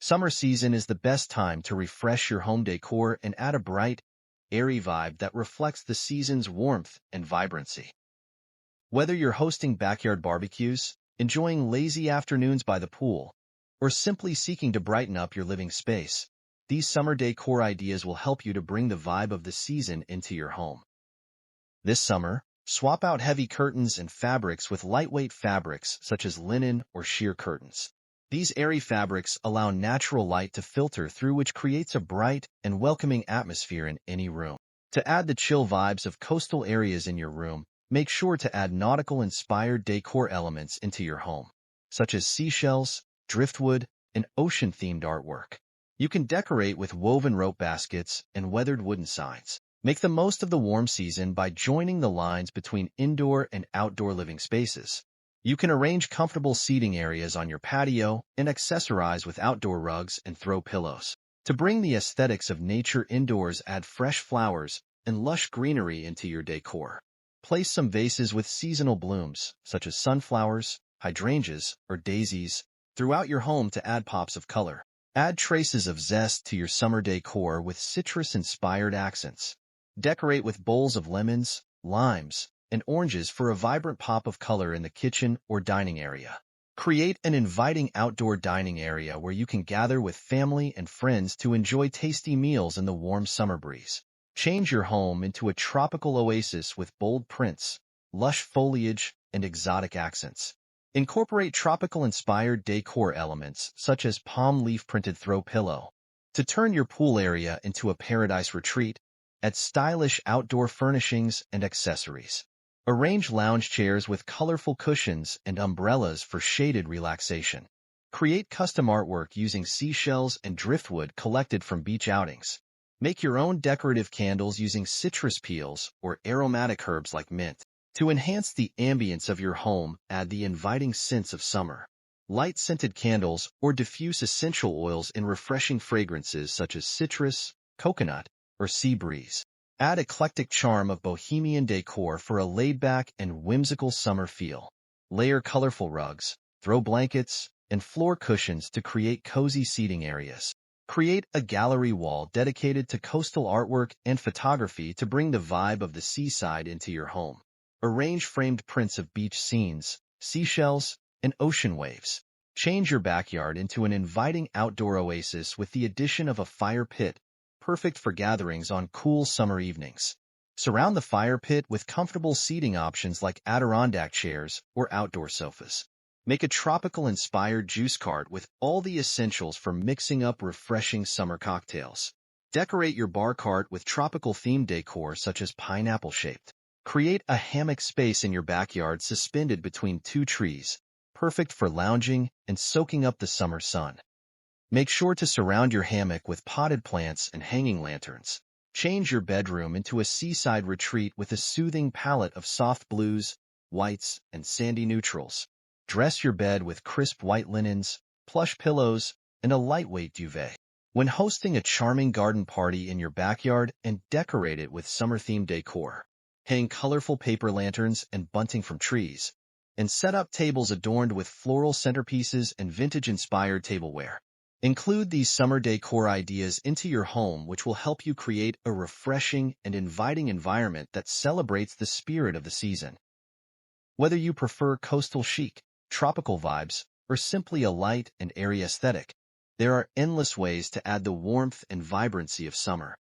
Summer season is the best time to refresh your home decor and add a bright, airy vibe that reflects the season's warmth and vibrancy. Whether you're hosting backyard barbecues, enjoying lazy afternoons by the pool, or simply seeking to brighten up your living space, these summer decor ideas will help you to bring the vibe of the season into your home. This summer, swap out heavy curtains and fabrics with lightweight fabrics such as linen or sheer curtains. These airy fabrics allow natural light to filter through, which creates a bright and welcoming atmosphere in any room. To add the chill vibes of coastal areas in your room, make sure to add nautical-inspired decor elements into your home, such as seashells, driftwood, and ocean-themed artwork. You can decorate with woven rope baskets and weathered wooden signs. Make the most of the warm season by joining the lines between indoor and outdoor living spaces. You can arrange comfortable seating areas on your patio and accessorize with outdoor rugs and throw pillows. To bring the aesthetics of nature indoors, add fresh flowers and lush greenery into your decor. Place some vases with seasonal blooms, such as sunflowers, hydrangeas, or daisies, throughout your home to add pops of color. Add traces of zest to your summer decor with citrus-inspired accents. Decorate with bowls of lemons, limes, and oranges for a vibrant pop of color in the kitchen or dining area. Create an inviting outdoor dining area where you can gather with family and friends to enjoy tasty meals in the warm summer breeze. Change your home into a tropical oasis with bold prints, lush foliage, and exotic accents. Incorporate tropical-inspired decor elements such as palm leaf-printed throw pillow. To turn your pool area into a paradise retreat, add stylish outdoor furnishings and accessories. Arrange lounge chairs with colorful cushions and umbrellas for shaded relaxation. Create custom artwork using seashells and driftwood collected from beach outings. Make your own decorative candles using citrus peels or aromatic herbs like mint. To enhance the ambience of your home, add the inviting scents of summer. Light scented candles or diffuse essential oils in refreshing fragrances such as citrus, coconut, or sea breeze. Add eclectic charm of bohemian decor for a laid-back and whimsical summer feel. Layer colorful rugs, throw blankets, and floor cushions to create cozy seating areas. Create a gallery wall dedicated to coastal artwork and photography to bring the vibe of the seaside into your home. Arrange framed prints of beach scenes, seashells, and ocean waves. Change your backyard into an inviting outdoor oasis with the addition of a fire pit, perfect for gatherings on cool summer evenings. Surround the fire pit with comfortable seating options like Adirondack chairs or outdoor sofas. Make a tropical-inspired juice cart with all the essentials for mixing up refreshing summer cocktails. Decorate your bar cart with tropical-themed decor such as pineapple-shaped. Create a hammock space in your backyard suspended between two trees, perfect for lounging and soaking up the summer sun. Make sure to surround your hammock with potted plants and hanging lanterns. Change your bedroom into a seaside retreat with a soothing palette of soft blues, whites, and sandy neutrals. Dress your bed with crisp white linens, plush pillows, and a lightweight duvet. When hosting a charming garden party in your backyard, and decorate it with summer-themed decor. Hang colorful paper lanterns and bunting from trees, and set up tables adorned with floral centerpieces and vintage-inspired tableware. Include these summer decor ideas into your home, which will help you create a refreshing and inviting environment that celebrates the spirit of the season. Whether you prefer coastal chic, tropical vibes, or simply a light and airy aesthetic, there are endless ways to add the warmth and vibrancy of summer.